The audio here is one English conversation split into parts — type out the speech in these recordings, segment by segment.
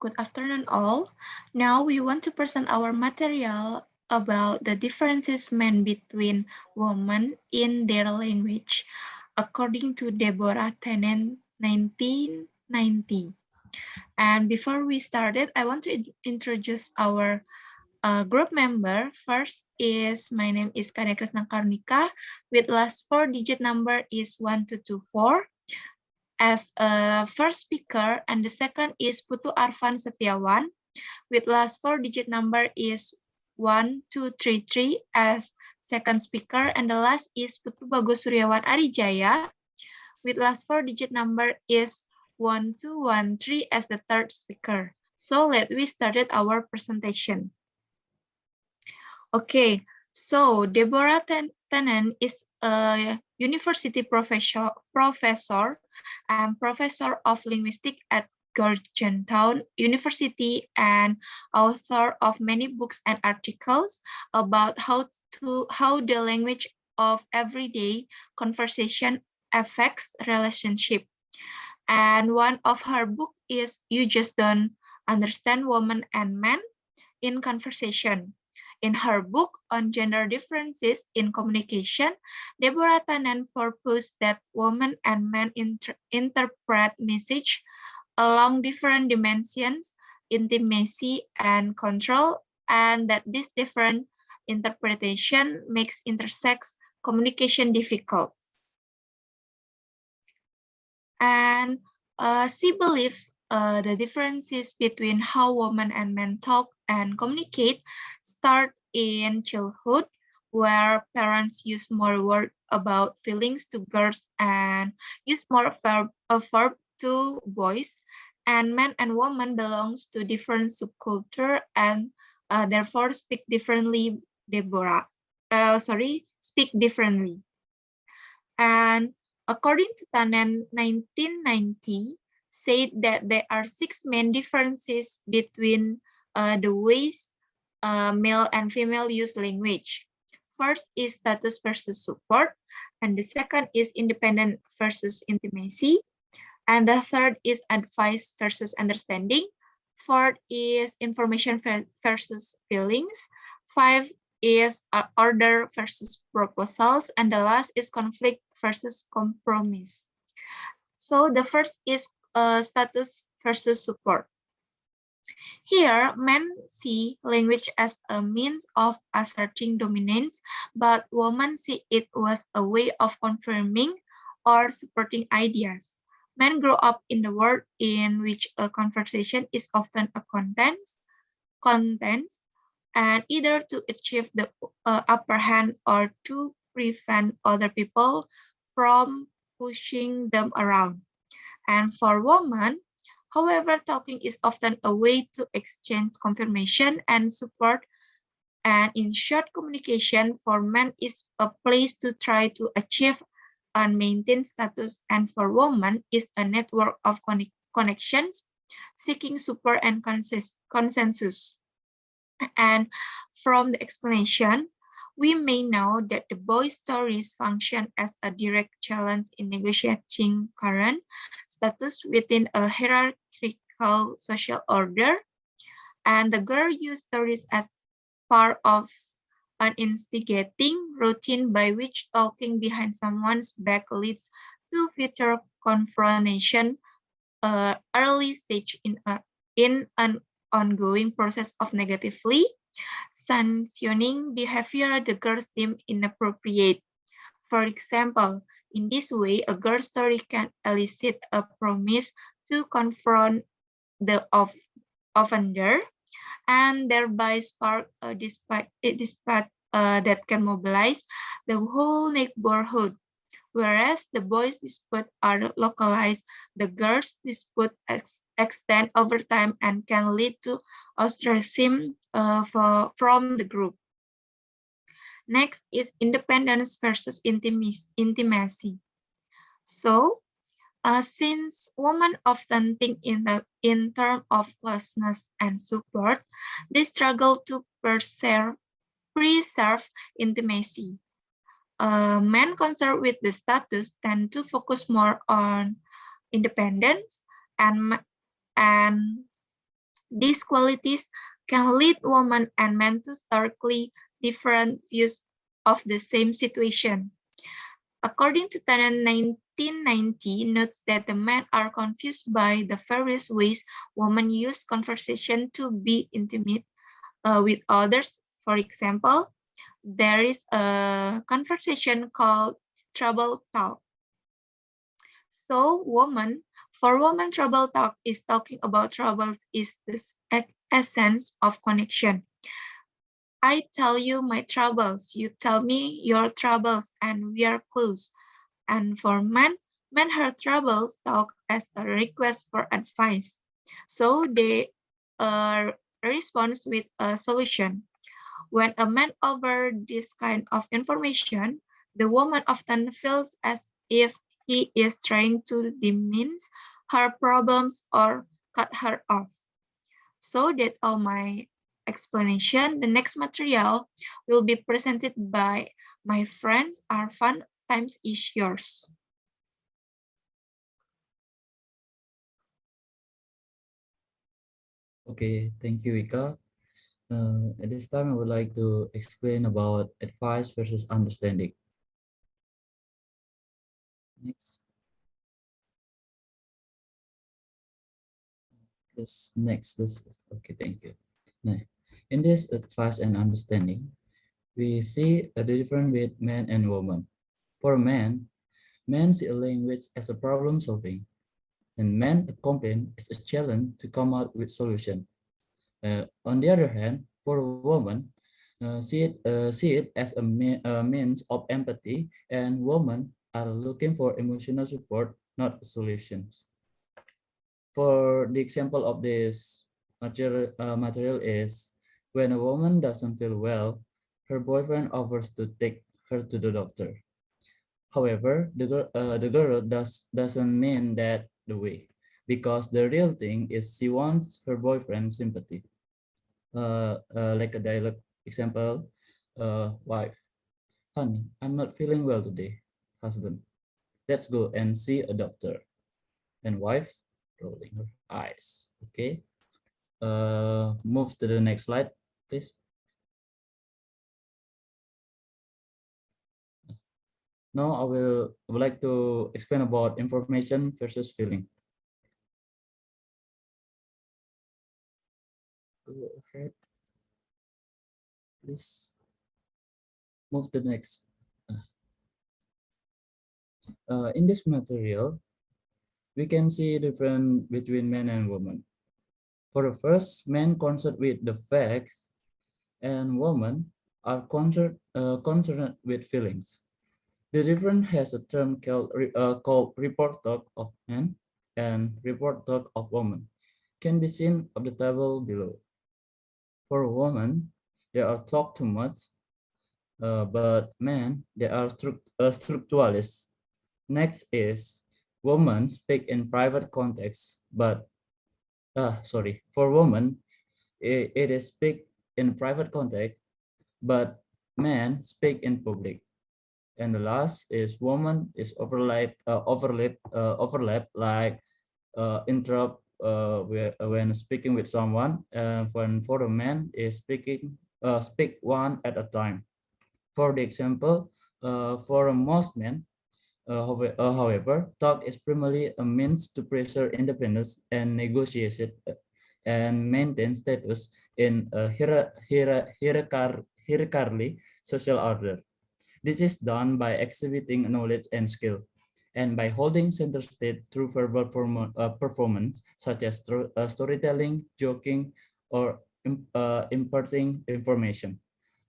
Good afternoon all. Now we want to present our material about the differences made between women in their language according to DEBORAH TANNEN 1990. And before we started, I want to introduce our group member. First is my name is Kadek Krisna Karunika with last 4-digit number is 1224. As a first speaker, and the second is Putu Arvan Setiawan with last 4-digit number is 1233 as second speaker, and the last is Putu Bagus Suryawan Arijaya with last 4-digit number is 1213 as the third speaker. So let we started our presentation. Okay, so DEBORAH TANNEN is a university professor and professor of linguistics at Georgetown University and author of many books and articles about how the language of everyday conversation affects relationship. And one of her books is You Just Don't Understand Women and Men in Conversation. In her book on gender differences in communication, DEBORAH TANNEN proposed that women and men interpret message along different dimensions, intimacy and control, and that this different interpretation makes intersex communication difficult. And she believed the differences between how women and men talk and communicate start in childhood, where parents use more words about feelings to girls and use more verb to boys, and men and women belongs to different subculture and therefore speak differently. Speak differently. And according to TANNEN 1990, said that there are 6 main differences between the ways male and female use language. First is status versus support, and the second is independent versus intimacy, and the third is advice versus understanding. Fourth is information versus feelings. 5 is order versus proposals, and the last is conflict versus compromise. So the first is status versus support. Here, men see language as a means of asserting dominance, but women see it was a way of confirming or supporting ideas. Men grow up in the world in which a conversation is often a contents, and either to achieve the upper hand or to prevent other people from pushing them around. And for women, however, talking is often a way to exchange confirmation and support. And in short, communication for men is a place to try to achieve and maintain status, and for women is a network of connections seeking support and consensus. And from the explanation, we may know that the boys' stories function as a direct challenge in negotiating current status within a hierarchical social order, and the girl use stories as part of an instigating routine by which talking behind someone's back leads to future confrontation, early stage in an ongoing process of negatively sanctioning behavior the girls deem inappropriate. For example, in this way, a girl story can elicit a promise to confront the offender and thereby spark a dispute that can mobilize the whole neighborhood. Whereas the boys' disputes are localized, the girls' dispute extend over time and can lead to ostracism from the group. Next is independence versus intimacy. So, since women often think in terms of closeness and support, they struggle to preserve intimacy. Men concerned with the status tend to focus more on independence and These qualities can lead women and men to starkly different views of the same situation. According to TANNEN 1990, notes that the men are confused by the various ways women use conversation to be intimate with others. For example, there is a conversation called trouble talk. So for women, trouble talk is talking about troubles is this essence of connection. I tell you my troubles, you tell me your troubles, and we are close. And for men heard troubles talk as a request for advice. So they respond with a solution. When a man offers this kind of information, the woman often feels as if he is trying to diminish her problems or cut her off. So that's all my explanation. The next material will be presented by my friends Arvan. Times is yours. Okay, thank you, Ika. At this time, I would like to explain about advice versus understanding. Next, okay, thank you. Now, in this advice and understanding, we see a difference with man and woman. For man, men see a language as a problem solving, and man a complaint is a challenge to come out with solution. On the other hand, for a woman, see it as a means of empathy, and women are looking for emotional support, not solutions. For the example of this material is when a woman doesn't feel well, her boyfriend offers to take her to the doctor. However, the girl doesn't mean that the way, because the real thing is she wants her boyfriend's sympathy. Like a dialogue example, wife, honey, I'm not feeling well today. Husband, let's go and see a doctor. And wife, rolling her eyes. Okay. Move to the next slide, please. Now I would like to explain about information versus feeling. Go ahead, please. Move to the next. In this material, we can see difference between men and women. For the first, men concerned with the facts and women are concerned with feelings. The difference has a term called report talk of men and report talk of women. Can be seen of the table below. For women, they are talk too much, but men, they are structuralists. Next is women speak in private context, but for women, it is speak in private context, but men speak in public. And the last is woman is overlap like interrupt when speaking with someone. When for the man is speak one at a time. For the example, for most men, however, talk is primarily a means to pressure independence and negotiation and maintain status in a hierarchically social order. This is done by exhibiting knowledge and skill, and by holding center stage through verbal performance, such as storytelling, joking, or imparting information.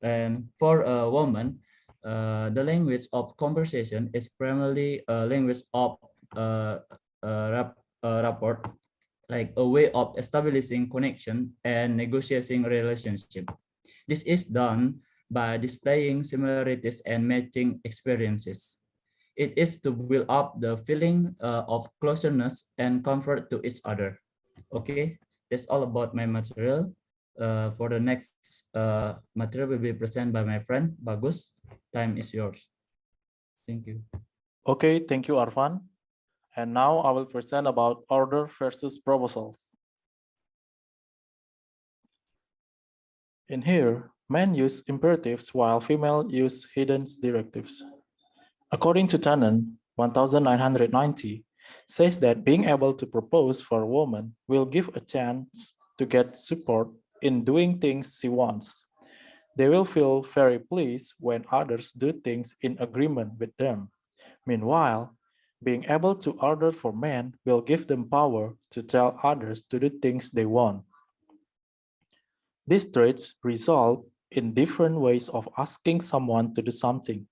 And for a woman, the language of conversation is primarily a language of uh, rapport, like a way of establishing connection and negotiating relationship. This is done by displaying similarities and matching experiences. It is to build up the feeling of closeness and comfort to each other. Okay, that's all about my material. For the next material will be presented by my friend Bagus. Time is yours. Thank you. Okay, thank you, Arvan. And now I will present about order versus proposals. In here, men use imperatives while female use hidden directives. According to TANNEN, 1990, says that being able to propose for a woman will give a chance to get support in doing things she wants. They will feel very pleased when others do things in agreement with them. Meanwhile, being able to order for men will give them power to tell others to do things they want. These traits result in different ways of asking someone to do something.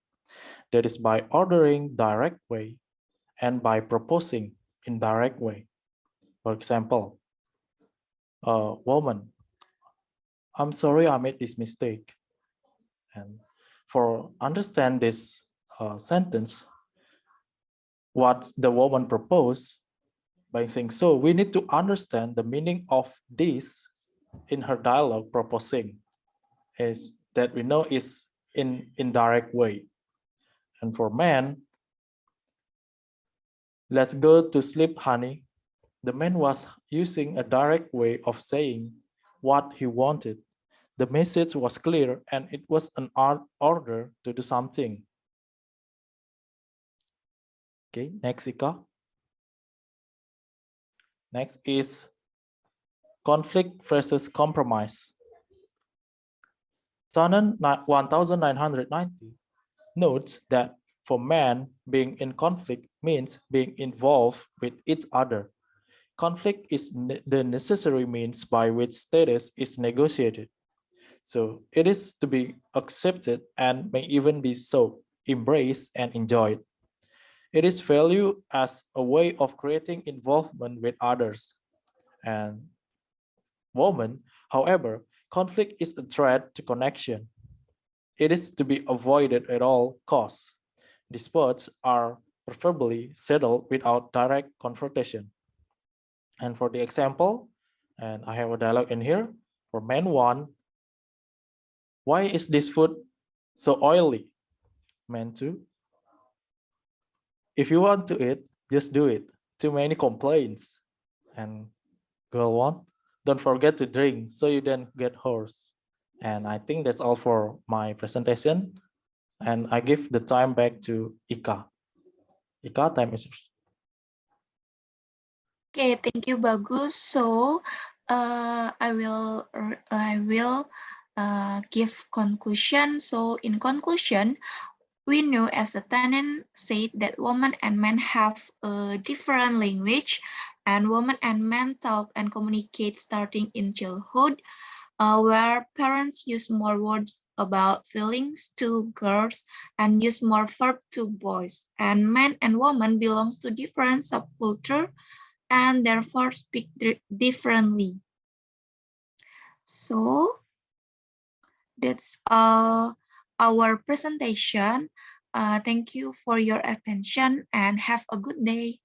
That is by ordering direct way and by proposing indirect way. For example, woman, I'm sorry I made this mistake. And for understand this sentence, what the woman proposed by saying so, we need to understand the meaning of this in her dialogue proposing is that we know is in indirect way. And for men, let's go to sleep, honey. The man was using a direct way of saying what he wanted. The message was clear and it was an order to do something. Okay, next, Ika. Next is conflict versus compromise. TANNEN 1990 notes that for men, being in conflict means being involved with each other. Conflict is the necessary means by which status is negotiated. So it is to be accepted and may even be so, embraced and enjoyed. It is valued as a way of creating involvement with others. And woman, however, conflict is a threat to connection. It is to be avoided at all costs. Disputes are preferably settled without direct confrontation. And for the example, and I have a dialogue in here, for man one, why is this food so oily? Man two, if you want to eat, just do it. Too many complaints. And girl one, don't forget to drink so you don't get hoarse. And I think that's all for my presentation. And I give the time back to Ika. Ika, time is yours. Okay, thank you, Bagus. So, I will give conclusion. So, in conclusion, we know as the TANNEN said that women and men have a different language, and women and men talk and communicate starting in childhood, where parents use more words about feelings to girls and use more verb to boys, and men and women belongs to different subculture and therefore speak differently. So that's our presentation. Thank you for your attention and have a good day.